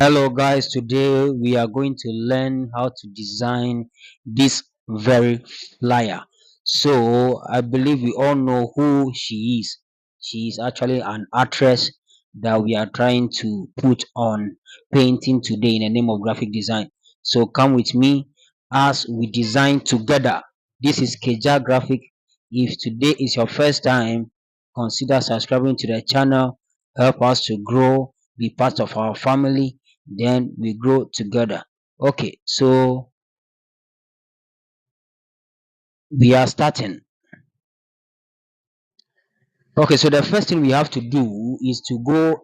Hello guys, today we are going to learn how to design this very flyer. So I believe we all know who she is. She is actually an actress that we are trying to put on painting today in the name of graphic design. So come with me as we design together. This is Keja Graphic. If today is your first time, consider subscribing to the channel. Help us to grow, be part of our family, then we grow together. Okay, so we are starting. Okay, so the first thing we have to do is to go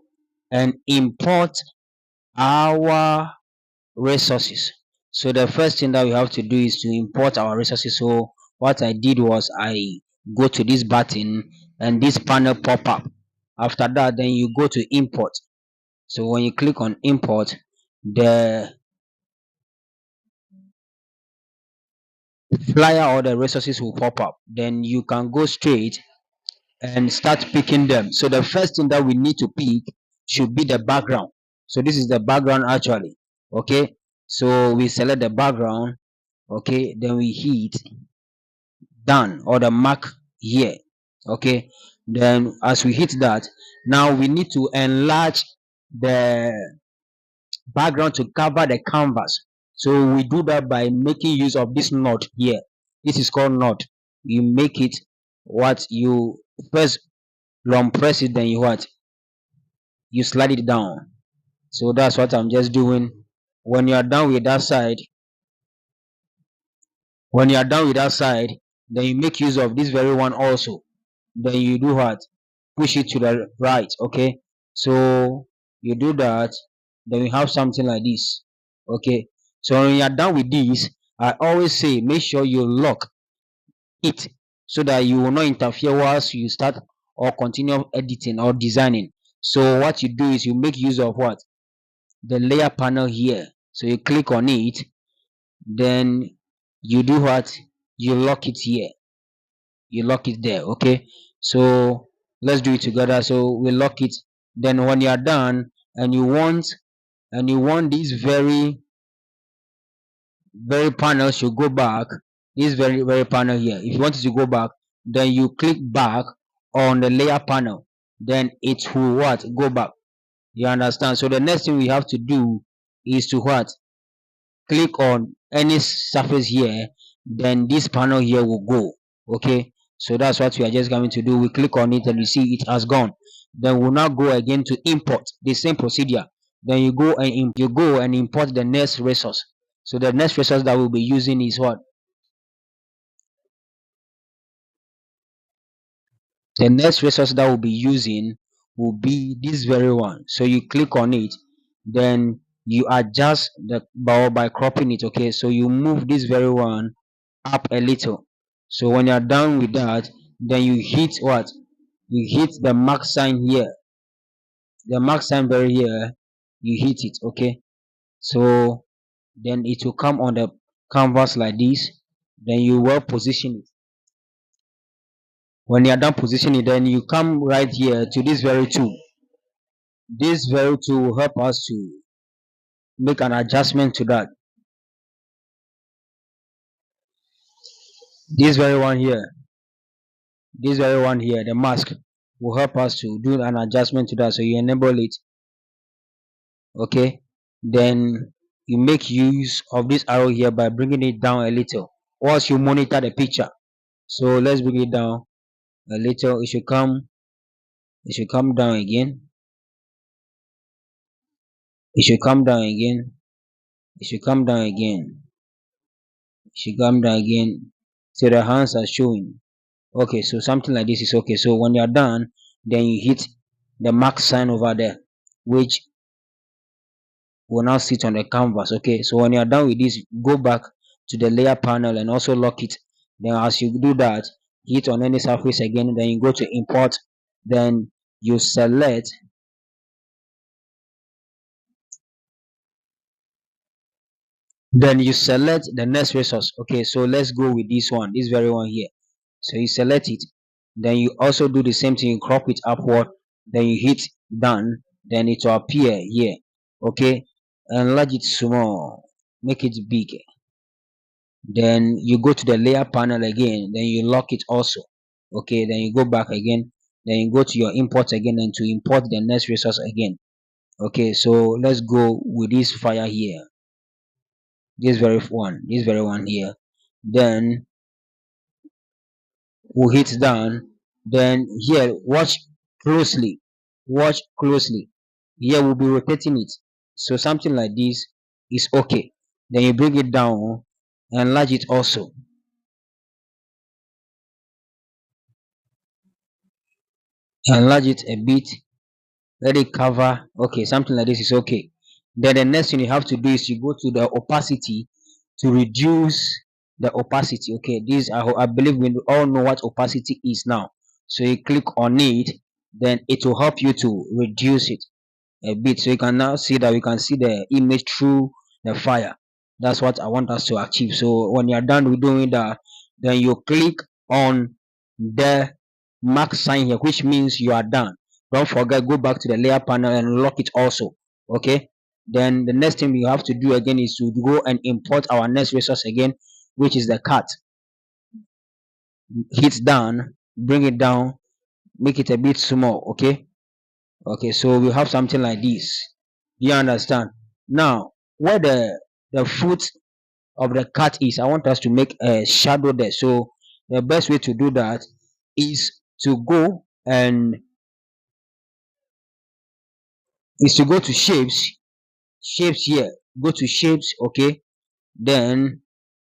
and import our resources. So the first thing that we have to do is to import our resources. So what I did was I go to this button and this panel pop up. After that, then you go to import. So when you click on import, the flyer or the resources will pop up. Then you can go straight and start picking them. So the first thing that we need to pick should be the background. So this is the background actually. Okay. So we select the background. Okay. Then we hit done or the mark here. Okay. Then as we hit that, now we need to enlarge the background to cover the canvas. So we do that by making use of this knot here. This is called knot. You make it what you first long press it, then you what you slide it down. So that's what I'm just doing. When you are done with that side, when you are done with that side, then you make use of this very one also. Then you do what? Push it to the right. Okay. So you do that, then you have something like this. Okay. So when you are done with this, I always say make sure you lock it so that you will not interfere whilst you start or continue editing or designing. So what you do is you make use of what? The layer panel here. So you click on it, then you do what? You lock it here. You lock it there. Okay. So let's do it together. So we lock it. Then when you are done and you want this very panel should go back, this very panel here, if you want it to go back, then you click back on the layer panel, then it will what? Go back. You understand? So the next thing we have to do is to what? Click on any surface here, then this panel here will go. Okay, so that's what we are just going to do. We click on it and you see it has gone. Then we'll now go again to import the same procedure. Then you go and import the next resource. So the next resource that we'll be using is what? The next resource that we'll be using will be this very one. So you click on it, then you adjust the bar by cropping it. Okay, so you move this very one up a little. So when you're done with that, then you hit what? You hit the mark sign here. The mark sign very here, you hit it. Okay, so then it will come on the canvas like this. Then you will position it. When you're done positioning, then you come right here to this very tool. This very tool will help us to make an adjustment to that. This very one here, this very one here, the mask will help us to do an adjustment to that. So you enable it. Okay, then you make use of this arrow here by bringing it down a little once you monitor the picture. So let's bring it down a little. It should come down again. It should come down again. It should come down again. It should come down again. So the hands are showing. Okay, so something like this is okay. So when you're done, then you hit the mark sign over there, which will now sit on the canvas. Okay, so when you're done with this, go back to the layer panel and also lock it. Then as you do that, hit on any surface again, then you go to import, then you select the next resource. Okay, so let's go with this one, this very one here. So you select it, then you also do the same thing, you crop it upward, then you hit done, then it will appear here. Okay, enlarge it small, make it big. Then you go to the layer panel again, then you lock it also. Okay, then you go back again, then you go to your import again and to import the next resource again. Okay, so let's go with this fire here, this very one here. Then we'll hit down. Then here, closely watch closely. Here we'll be rotating it, so something like this is okay. Then you bring it down, enlarge it also, enlarge it a bit, let it cover. Okay, something like this is okay. Then the next thing you have to do is you go to the opacity to reduce the opacity. Okay, this I believe we all know what opacity is now. So you click on it, then it will help you to reduce it a bit, so you can now see that we can see the image through the fire. That's what I want us to achieve. So when you're done with doing that, then you click on the mark sign here, which means you are done. Don't forget, go back to the layer panel and lock it also. Okay, then the next thing we have to do again is to go and import our next resource again, which is the cat. Hit down, bring it down, make it a bit small. Okay, so we have something like this. You understand? Now, where the foot of the cat is, I want us to make a shadow there. So the best way to do that is to go and to shapes here. Go to shapes, okay. Then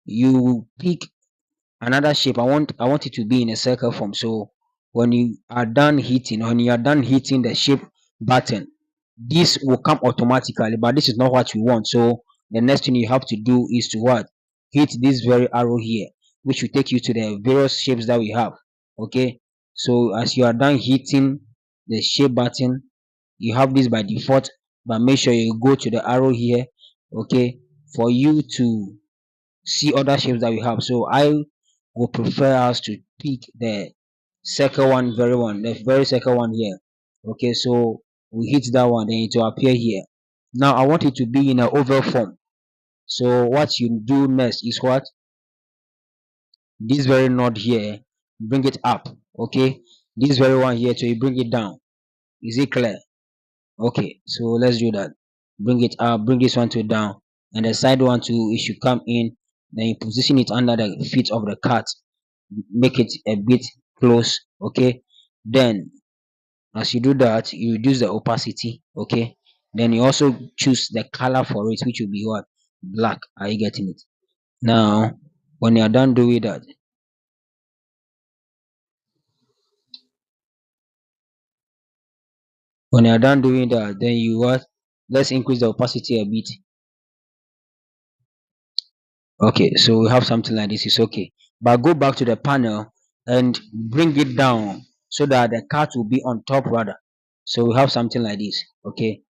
you pick another shape. I want it to be in a circle form. So when you are done hitting the shape button, this will come automatically, but this is not what we want. So the next thing you have to do is to what? Hit this very arrow here, which will take you to the various shapes that we have. Okay, so as you are done hitting the shape button, you have this by default, but make sure you go to the arrow here, okay, for you to see other shapes that we have. So I would prefer us to pick the second one, the very second one here. Okay, so we hit that one, then it will appear here. Now I want it to be in an oval form. So what you do next is what? This very node here, bring it up. Okay, this very one here, so you bring it down. Is it clear? Okay, so let's do that. Bring it up, bring this one to down, and the side one too, it should come in. Then you position it under the feet of the cat, make it a bit close. Okay, then as you do that, you reduce the opacity. Okay, then you also choose the color for it, which will be what? Black. Are you getting it? Now when you are done doing that, then you what? Let's increase the opacity a bit. Okay, so we have something like this. It's okay, but go back to the panel and bring it down so that the cat will be on top rather. So we have something like this. Okay,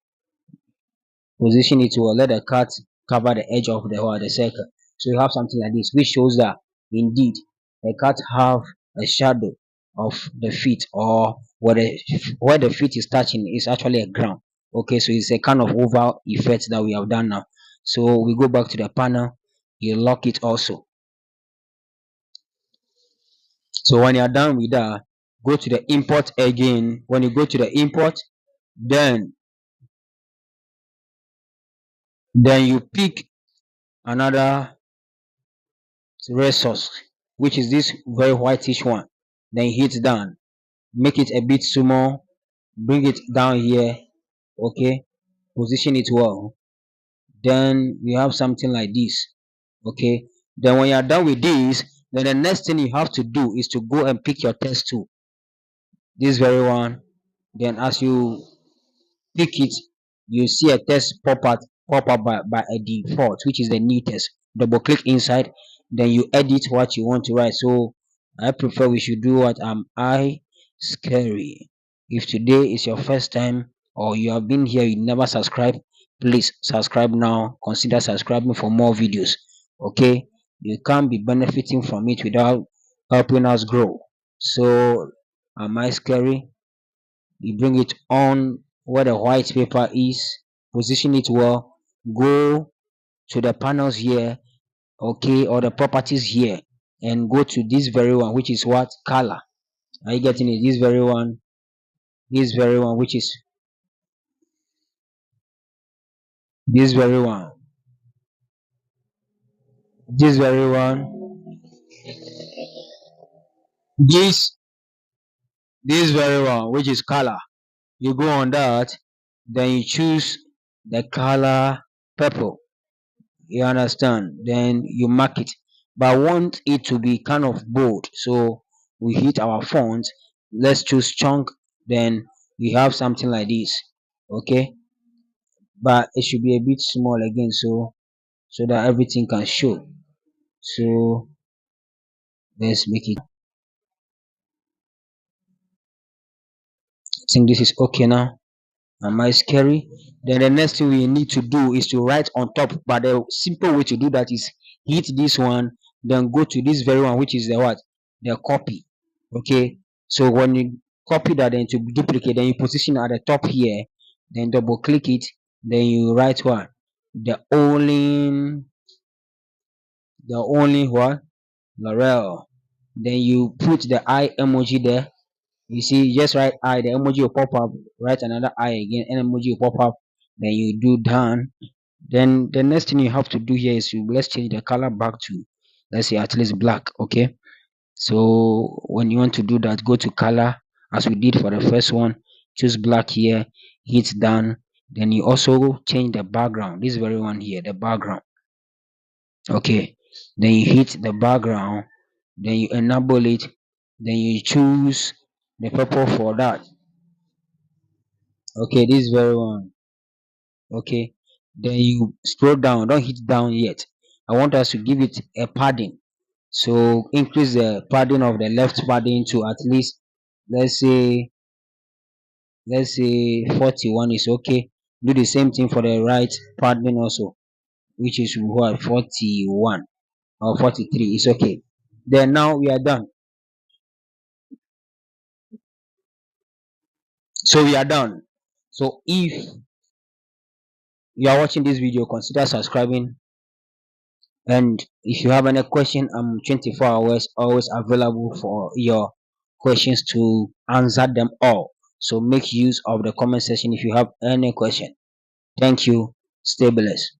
position it to let the cat cover the edge of the circle. So you have something like this, which shows that indeed the cat have a shadow of the feet, or where the feet is touching is actually a ground. Okay, so it's a kind of oval effect that we have done now. So we go back to the panel, you lock it also. So when you're done with that, go to the import again. When you go to the import, then you pick another resource, which is this very whitish one. Then hit down, make it a bit small, bring it down here. Okay, position it well. Then we have something like this. Okay, then when you're done with this, then the next thing you have to do is to go and pick your test tool, this very one. Then as you pick it, you see a text pop up by a default, which is the new text. Double click inside, then you edit what you want to write. So I prefer we should do what I scary. If today is your first time or you have been here, you never subscribe, please subscribe now. Consider subscribing for more videos. Okay, you can't be benefiting from it without helping us grow. So am I scary? You bring it on where the white paper is, position it well, go to the panels here, okay, or the properties here, and go to this very one, which is what? Color. Are you getting it? This very one, which is this very one, this very one, this this very one, which is color. You go on that, then you choose the color purple. You understand? Then you mark it. But I want it to be kind of bold. So we hit our font. Let's choose chunk. Then we have something like this. Okay. But it should be a bit small again, so that everything can show. So let's make it. I think this is okay now. Am I scary? Then the next thing we need to do is to write on top. But the simple way to do that is hit this one, then go to this very one, which is the what? The copy. Okay. So when you copy that, then to duplicate, then you position at the top here, then double click it, then you write what? The only what? L'Oreal. Then you put the eye emoji there. You see, just write I, the emoji will pop up, write another I again, an emoji will pop up, then you do done. Then the next thing you have to do here is let's change the color back to, let's say, at least black. Okay. So when you want to do that, go to color as we did for the first one, choose black here, hit done. Then you also change the background. This very one here, the background. Okay. Then you hit the background, then you enable it, then you choose the purple for that. Okay, this very one. Okay. Then you scroll down, don't hit down yet. I want us to give it a padding. So increase the padding of the left padding to at least, let's say let's say 41 is okay. Do the same thing for the right padding also, which is what? 41 or 43 is okay. Then now we are done. So we are done. So if you are watching this video, consider subscribing. And if you have any question, I'm 24 hours always available for your questions to answer them all. So make use of the comment section if you have any question. Thank you. Stay blessed.